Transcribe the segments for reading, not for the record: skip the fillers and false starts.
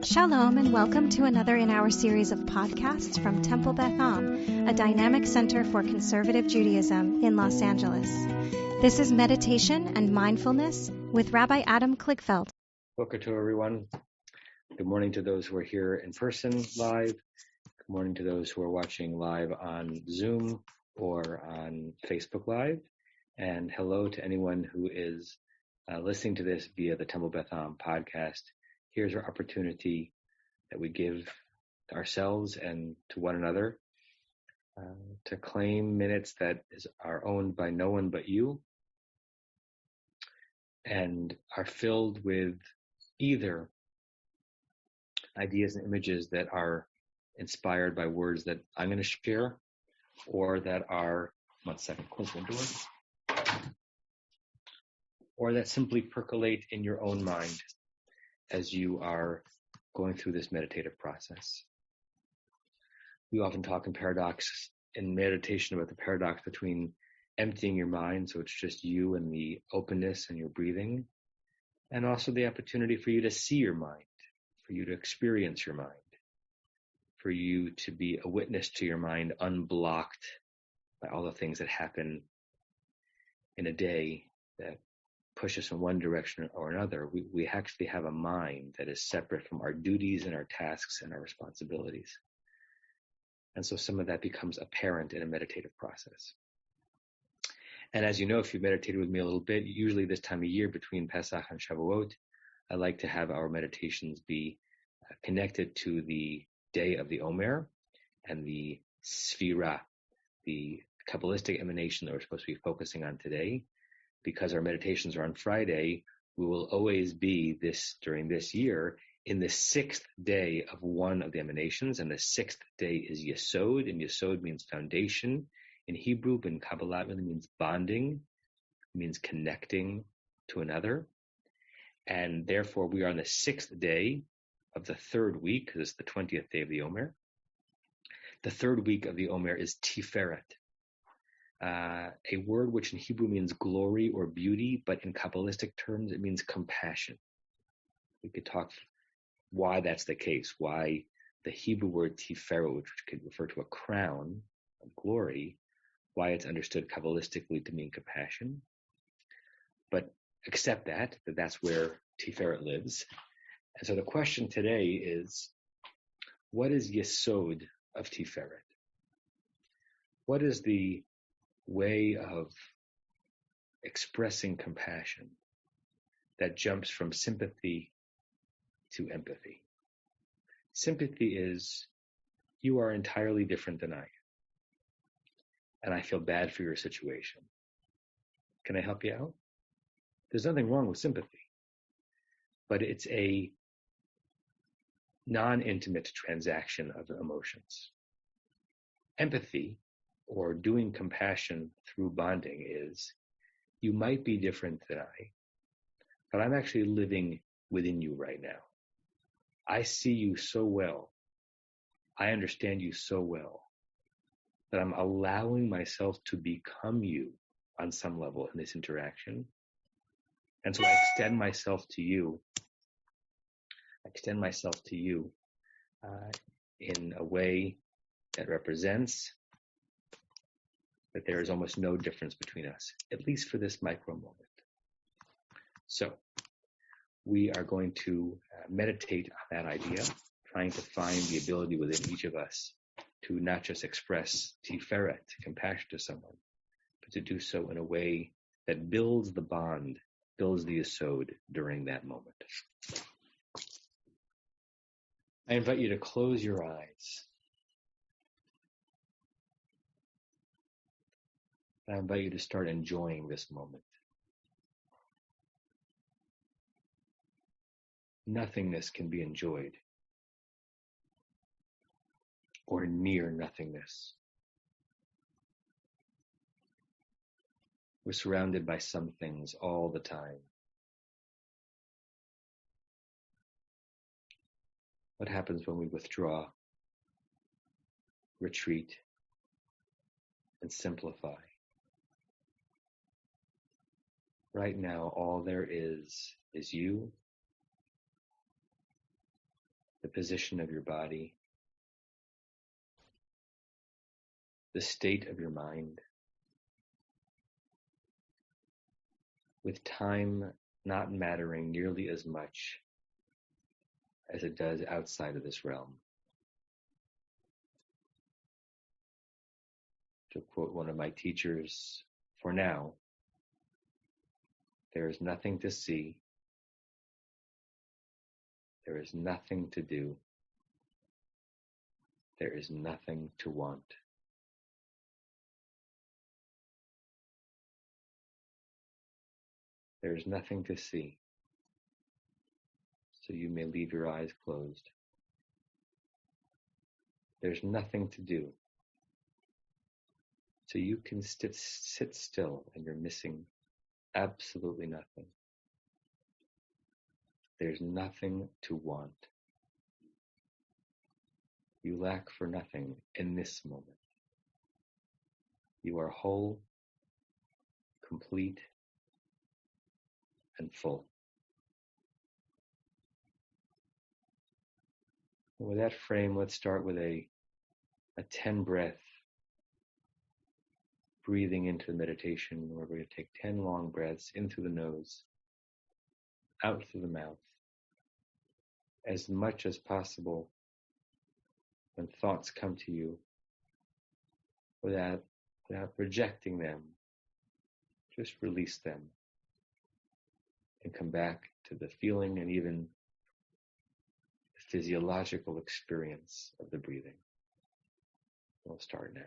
Shalom and welcome to another in our series of podcasts from Temple Beth Am, a dynamic center for conservative Judaism in Los Angeles. This is Meditation and Mindfulness with Rabbi Adam Kligfeld. Boker Tov, everyone. Good morning to those who are here in person live. Good morning to those who are watching live on Zoom or on Facebook Live. And hello to anyone who is listening to this via the Temple Beth Am podcast. Here's our opportunity that we give to ourselves and to one another to claim minutes that are owned by no one but you and are filled with either ideas and images that are inspired by words that I'm going to share or that are, one second, close the door, or that simply percolate in your own mind as you are going through this meditative process. We often talk in meditation about the paradox between emptying your mind, so it's just you and the openness and your breathing, and also the opportunity for you to see your mind, for you to experience your mind, for you to be a witness to your mind unblocked by all the things that happen in a day that push us in one direction or another. We actually have a mind that is separate from our duties and our tasks and our responsibilities. And so some of that becomes apparent in a meditative process. And as you know, if you've meditated with me a little bit, usually this time of year between Pesach and Shavuot, I like to have our meditations be connected to the day of the Omer and the Sphira, the Kabbalistic emanation that we're supposed to be focusing on today. Because our meditations are on Friday, we will always be during this year in the sixth day of one of the emanations, and the sixth day is Yesod, and Yesod means foundation in Hebrew, but in Kabbalah it really means bonding, it means connecting to another, and therefore we are on the sixth day of the third week, because it's the 20th day of the Omer. The third week of the Omer is Tiferet. A word which in Hebrew means glory or beauty, but in Kabbalistic terms, it means compassion. We could talk why that's the case, why the Hebrew word tiferet, which could refer to a crown of glory, why it's understood Kabbalistically to mean compassion. But accept that that's where tiferet lives. And so the question today is, what is Yesod of tiferet? What is the way of expressing compassion that jumps from sympathy to empathy? Sympathy is, you are entirely different than I am, and I feel bad for your situation. Can I help you out? There's nothing wrong with sympathy, but it's a non-intimate transaction of emotions. Empathy, or doing compassion through bonding, is you might be different than I, but I'm actually living within you right now. I see you so well. I understand you so well that I'm allowing myself to become you on some level in this interaction. And so I extend myself to you. In a way that represents that there is almost no difference between us, at least for this micro moment. So we are going to meditate on that idea, trying to find the ability within each of us to not just express tiferet, compassion to someone, but to do so in a way that builds the bond, builds the yesod during that moment. I invite you to close your eyes. I invite you to start enjoying this moment. Nothingness can be enjoyed, or near nothingness. We're surrounded by some things all the time. What happens when we withdraw, retreat, and simplify? Right now, all there is you position of your body, the state of your mind, with time not mattering nearly as much as it does outside of this realm. To quote one of my teachers, for now, there is nothing to see, there is nothing to do, there is nothing to want. There is nothing to see, so you may leave your eyes closed. There's nothing to do, so you can sit still and you're missing absolutely nothing. There's nothing to want. You lack for nothing in this moment. You are whole, complete, and full. And with that frame, let's start with a 10 breath breathing into the meditation, where we're going to take 10 long breaths in through the nose, out through the mouth, as much as possible. When thoughts come to you, without rejecting them, just release them and come back to the feeling and even the physiological experience of the breathing. We'll start now.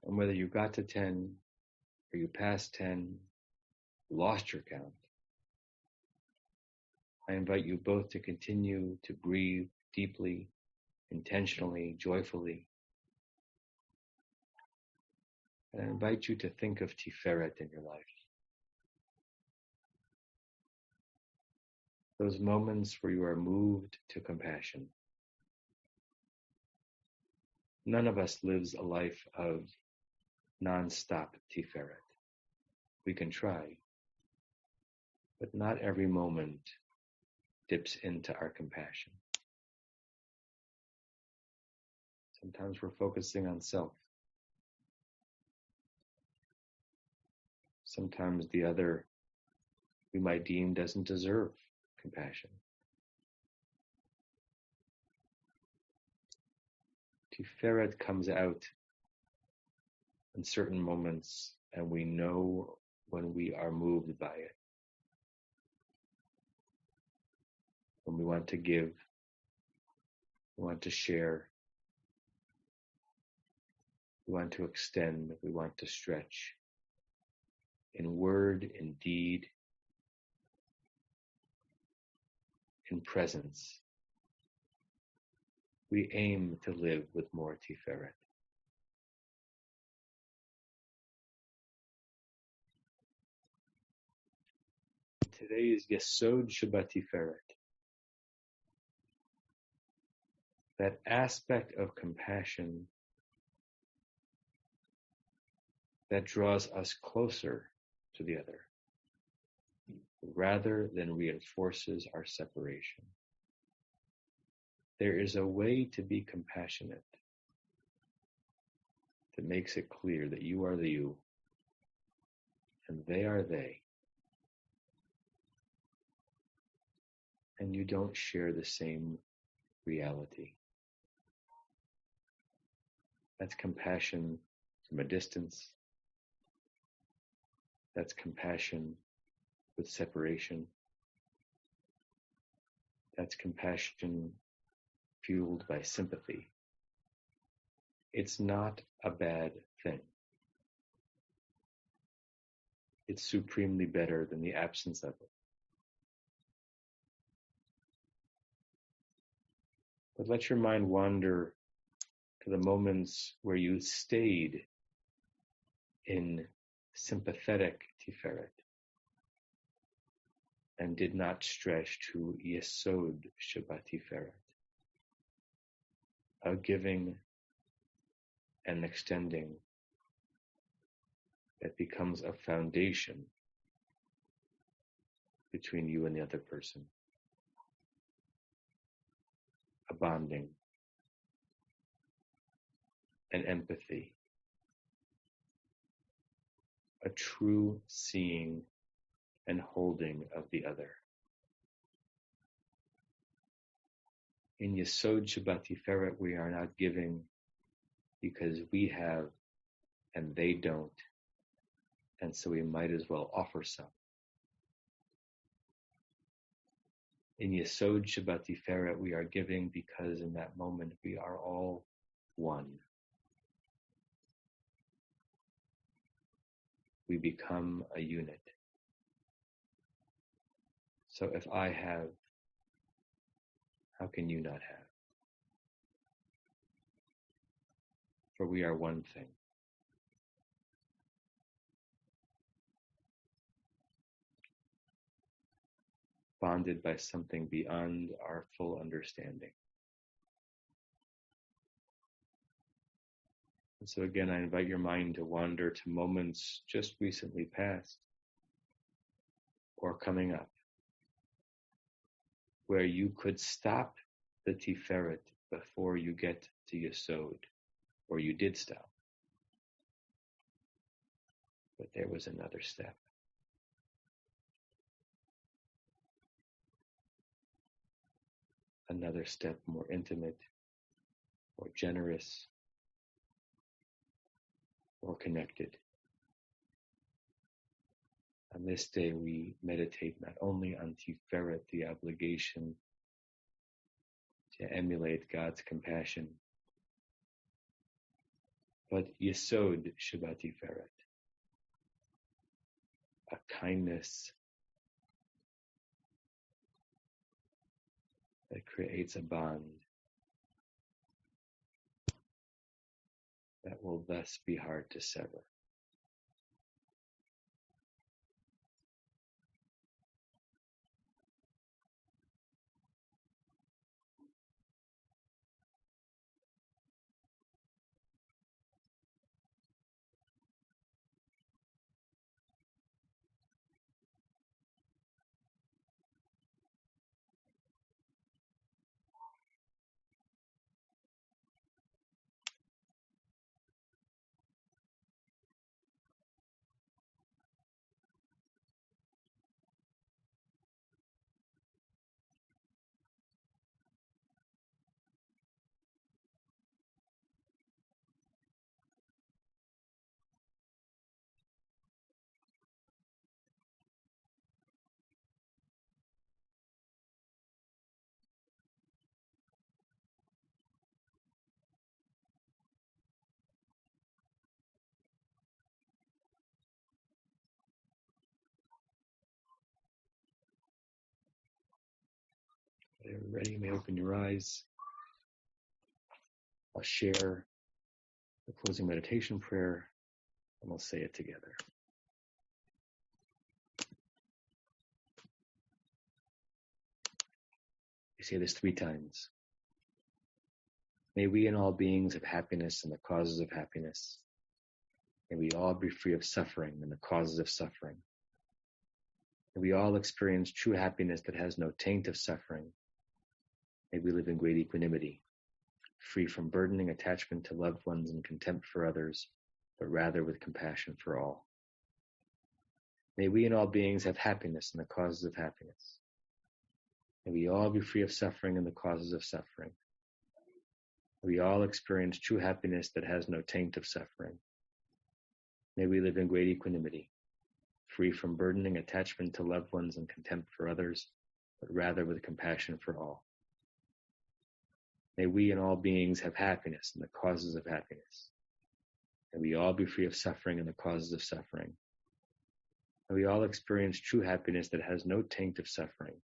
And whether you got to 10 or you passed 10, lost your count, I invite you both to continue to breathe deeply, intentionally, joyfully. And I invite you to think of Tiferet in your life. Those moments where you are moved to compassion. None of us lives a life of non-stop Tiferet. We can try, but not every moment dips into our compassion. Sometimes we're focusing on self. Sometimes the other we might deem doesn't deserve compassion. Tiferet comes out in certain moments, and we know when we are moved by it. When we want to give, we want to share, we want to extend, we want to stretch. In word, in deed, in presence. We aim to live with more Tiferet. today is Yesod Shabbatiferet. That aspect of compassion that draws us closer to the other, rather than reinforces our separation. There is a way to be compassionate that makes it clear that you are the you and they are they, and you don't share the same reality. That's compassion from a distance. That's compassion with separation. That's compassion fueled by sympathy. It's not a bad thing. It's supremely better than the absence of it. But let your mind wander to the moments where you stayed in sympathetic tiferet and did not stretch to Yesod Shabbatiferet, a giving and extending that becomes a foundation between you and the other person, a bonding, an empathy, a true seeing and holding of the other. In Yesod Shabbatiferet, we are not giving because we have and they don't, and so we might as well offer some. In Yesod Shabbatiferet, we are giving because in that moment we are all one. We become a unit. So if I have, how can you not have? For we are one thing. Bonded by something beyond our full understanding. And so again, I invite your mind to wander to moments just recently past or coming up, where you could stop the tiferet before you get to Yesod, or you did stop. But there was another step. Another step more intimate, more generous, more connected. On this day, we meditate not only on Tiferet, the obligation to emulate God's compassion, but Yesod Shabbatiferet, a kindness that creates a bond that will thus be hard to sever. Whenever you're ready, you may open your eyes. I'll share the closing meditation prayer, and we'll say it together. We say this 3 times. May we and all beings have happiness and the causes of happiness. May we all be free of suffering and the causes of suffering. May we all experience true happiness that has no taint of suffering. May we live in great equanimity, free from burdening attachment to loved ones and contempt for others, but rather with compassion for all. May we and all beings have happiness and the causes of happiness. May we all be free of suffering and the causes of suffering. May we all experience true happiness that has no taint of suffering. May we live in great equanimity, free from burdening attachment to loved ones and contempt for others, but rather with compassion for all. May we and all beings have happiness and the causes of happiness. May we all be free of suffering and the causes of suffering. May we all experience true happiness that has no taint of suffering.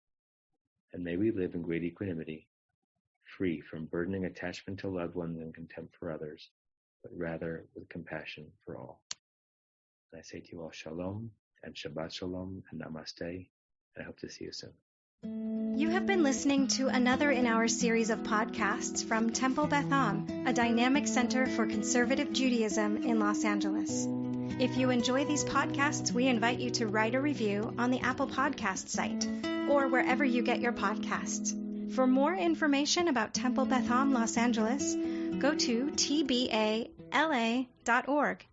And may we live in great equanimity, free from burdening attachment to loved ones and contempt for others, but rather with compassion for all. And I say to you all shalom and Shabbat shalom and namaste, and I hope to see you soon. You have been listening to another in our series of podcasts from Temple Beth Am, a dynamic center for conservative Judaism in Los Angeles. If you enjoy these podcasts, we invite you to write a review on the Apple Podcast site or wherever you get your podcasts. For more information about Temple Beth Am Los Angeles, go to tbala.org.